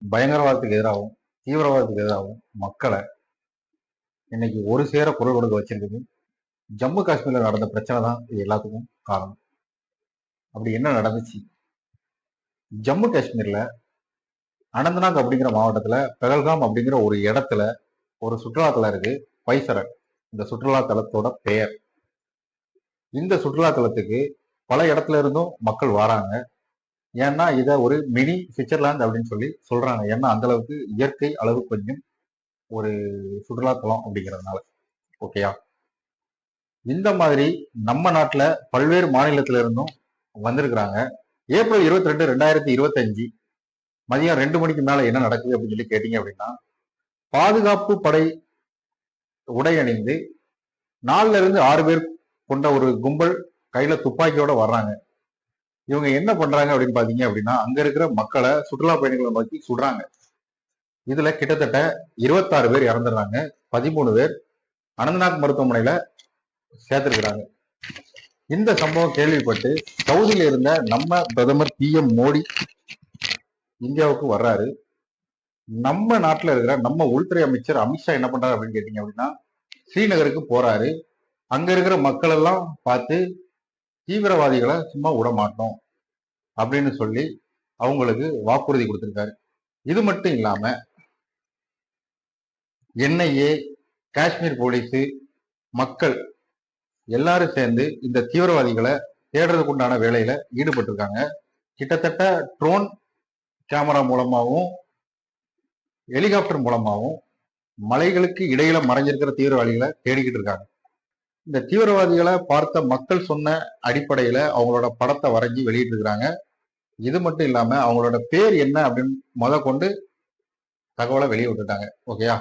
பயங்கரவாதத்துக்கு எதிராகவும் தீவிரவாதத்துக்கு எதிராகவும் மக்களை இன்னைக்கு ஒரு சேர குரல் கொடுக்க வச்சிருக்குது ஜம்மு காஷ்மீர்ல நடந்த பிரச்சனை தான் இது எல்லாத்துக்கும் காரணம். அப்படி என்ன நடந்துச்சு? ஜம்மு காஷ்மீர்ல அனந்தநாக் அப்படிங்கிற மாவட்டத்துல பெகல்காம் அப்படிங்கிற ஒரு இடத்துல ஒரு சுற்றுலாத்தலம் இருக்கு, பைசரன். இந்த சுற்றுலா தலத்தோட பெயர். இந்த சுற்றுலா தலத்துக்கு பல இடத்துல இருந்தும் மக்கள் வராங்க. ஏன்னா இதை ஒரு மினி சுவிட்சர்லாந்து அப்படின்னு சொல்லி சொல்றாங்க. ஏன்னா அந்த அளவுக்கு இயற்கை அளவு கொஞ்சம் ஒரு சுற்றுலாத்தலம் அப்படிங்கிறதுனால. ஓகேயா? இந்த மாதிரி நம்ம நாட்டுல பல்வேறு மாநிலத்தில இருந்தும் வந்திருக்கிறாங்க. ஏப்ரல் 22, 2025 மதியம் 2 மணிக்கு மேல என்ன நடக்குது அப்படின்னு சொல்லி கேட்டீங்க அப்படின்னா, பாதுகாப்பு படை உடை அணிந்து 4ல இருந்து 6 பேர் கொண்ட ஒரு கும்பல் கையில துப்பாக்கியோட வர்றாங்க. இவங்க என்ன பண்றாங்க அப்படின்னு பாத்தீங்க அப்படின்னா, அங்க இருக்கிற மக்களை, சுற்றுலா பயணிகளை நோக்கி சுடுறாங்க. இதுல கிட்டத்தட்ட 26 பேர் இறந்துடுறாங்க. 13 பேர் அனந்தநாக் மருத்துவமனையில சேர்த்திருக்கிறாங்க. இந்த சம்பவம் கேள்விப்பட்டு சவுதியில இருந்த நம்ம பிரதமர் PM மோடி இந்தியாவுக்கு வர்றாரு. நம்ம நாட்டுல இருக்கிற நம்ம உள்துறை அமைச்சர் அமித்ஷா என்ன பண்றாரு அப்படின்னு கேட்டீங்க அப்படின்னா, ஸ்ரீநகருக்கு போறாரு. அங்க இருக்கிற மக்கள் எல்லாம் பார்த்து தீவிரவாதிகளை சும்மா விட மாட்டோம் அப்படின்னு சொல்லி அவங்களுக்கு வாக்குறுதி கொடுத்திருக்காரு. இது மட்டும் இல்லாம NIA, காஷ்மீர் போலீஸ், மக்கள் எல்லாரும் சேர்ந்து இந்த தீவிரவாதிகளை தேடுறதுக்கு உண்டான வேலையில ஈடுபட்டிருக்காங்க. கிட்டத்தட்ட ட்ரோன் கேமரா மூலமாகவும் ஹெலிகாப்டர் மூலமாகவும் மலைகளுக்கு இடையில மறைஞ்சிருக்கிற தீவிரவாதிகளை தேடிக்கிட்டு இருக்காங்க. இந்த தீவிரவாதிகளை பார்த்த மக்கள் சொன்ன அடிப்படையில அவங்களோட படத்தை வரைஞ்சி வெளியிட்டு இருக்கிறாங்க. இது மட்டும் இல்லாம அவங்களோட பேர் என்ன அப்படின்னு கொண்டு தகவலை வெளியே விட்டுட்டாங்க. ஓகேயா?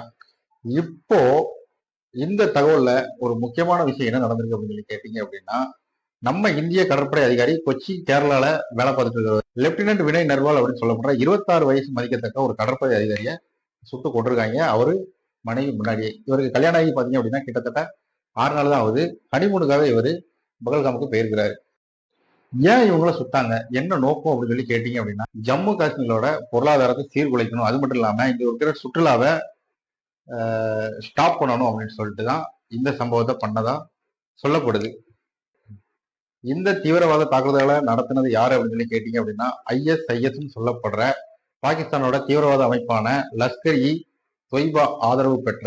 இப்போ இந்த தகவல்ல ஒரு முக்கியமான விஷயம் என்ன நடந்திருக்கு அப்படின்னு சொல்லி கேட்டீங்க அப்படின்னா, நம்ம இந்திய கடற்படை அதிகாரி கொச்சி கேரளால வேலை பார்த்துட்டு இருக்கிற லெப்டினன்ட் வினய் நர்வால் அப்படின்னு சொல்லப்படுற 26 வயசு மதிக்கத்தக்க ஒரு கடற்படை அதிகாரியை சுட்டு கொண்டிருக்காங்க. அவரு மனைவி முன்னாடியே. இவருக்கு கல்யாணம் ஆகி பாத்தீங்க அப்படின்னா கிட்டத்தட்ட 6 நாள் தான் ஆகுது. ஹனிமூனுக்காக இவரு பகல்காமுக்கு போயிருக்கிறாரு. ஏன் இவங்கள சுட்டாங்க, என்ன நோக்கம் அப்படின்னு சொல்லி கேட்டீங்க அப்படின்னா, ஜம்மு காஷ்மீரோட பொருளாதாரத்தை சீர்குலைக்கணும், அது மட்டும் இல்லாம இங்க இருக்கிற சுற்றுலாவை ஸ்டாப் பண்ணணும் அப்படின்னு சொல்லிட்டு தான் இந்த சம்பவத்தை பண்ணதா சொல்லப்படுது. இந்த தீவிரவாத தாக்குதலை நடத்தினது யாரு அப்படின்னு சொல்லி கேட்டீங்க அப்படின்னா, ISIS சொல்லப்படுற பாகிஸ்தானோட தீவிரவாத அமைப்பான லஷ்கர்-இ தொய்பா ஆதரவு பெற்ற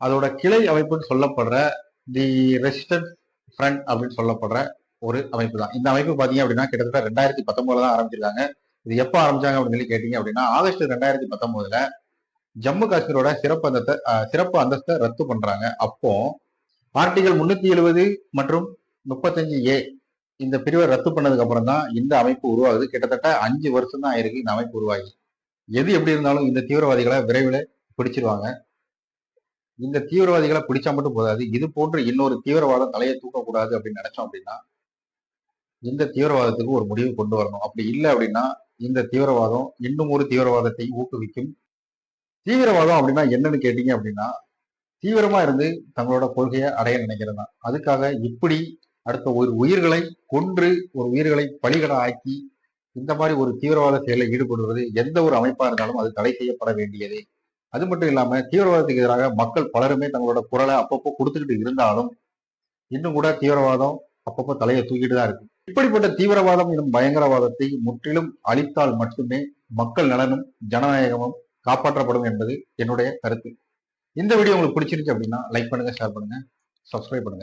அதோட கிளை அமைப்புன்னு சொல்லப்படுற தி ரெசிஸ்டன்ஸ் ஃப்ரண்ட் அப்படின்னு சொல்லப்படுற ஒரு அமைப்பு தான். இந்த அமைப்பு பாத்தீங்க அப்படின்னா கிட்டத்தட்ட 2019 தான் ஆரம்பிச்சிருக்காங்க. இது எப்ப ஆரம்பிச்சாங்க அப்படின்னு சொல்லி கேட்டீங்க அப்படின்னா, ஆகஸ்ட் 2019 ஜம்மு காஷ்மீரோட சிறப்பு அந்தஸ்தை ரத்து பண்றாங்க. அப்போ ஆர்டிகல் 370 மற்றும் 35A இந்த பிரிவை ரத்து பண்ணதுக்கு அப்புறம் தான் இந்த அமைப்பு உருவாகுது. கிட்டத்தட்ட 5 வருஷம் தான் ஆயிருக்கு இந்த அமைப்பு உருவாகி. எது எப்படி இருந்தாலும் இந்த தீவிரவாதிகளை விரைவில் பிடிச்சிருவாங்க. இந்த தீவிரவாதிகளை பிடிச்சா மட்டும் போதாது, இது போன்று இன்னொரு தீவிரவாதம் தலையை தூக்கக்கூடாது அப்படின்னு நினைச்சோம் அப்படின்னா இந்த தீவிரவாதத்துக்கு ஒரு முடிவு கொண்டு வரணும். அப்படி இல்லை அப்படின்னா இந்த தீவிரவாதம் இன்னும் ஒரு தீவிரவாதத்தை ஊக்குவிக்கும். தீவிரவாதம் அப்படின்னா என்னன்னு கேட்டீங்க அப்படின்னா, தீவிரமா இருந்து தங்களோட கொள்கையை அடைய நினைக்கிறது தான். அதுக்காக இப்படி அடுத்த ஒரு உயிர்களை கொன்று ஒரு உயிர்களை பலிகடா ஆக்கி இந்த மாதிரி ஒரு தீவிரவாத செயலில் ஈடுபடுவது எந்த ஒரு அமைப்பா இருந்தாலும் அது தடை செய்யப்பட வேண்டியது. அது மட்டும் இல்லாம தீவிரவாதத்துக்கு எதிராக மக்கள் பலருமே தங்களோட குரலை அப்பப்போ கொடுத்துக்கிட்டு இருந்தாலும் இன்னும் கூட தீவிரவாதம் அப்பப்போ தலையை தூக்கிட்டு தான் இருக்கு. இப்படிப்பட்ட தீவிரவாதம் எனும் பயங்கரவாதத்தை முற்றிலும் அழித்தால் மட்டுமே மக்கள் நலனும் ஜனநாயகமும் காப்பாற்றப்படும் என்பது என்னுடைய கருத்து. இந்த வீடியோ உங்களுக்கு பிடிச்சிருச்சு அப்படின்னா லைக் பண்ணுங்க, ஷேர் பண்ணுங்க, சப்ஸ்கிரைப் பண்ணுங்க.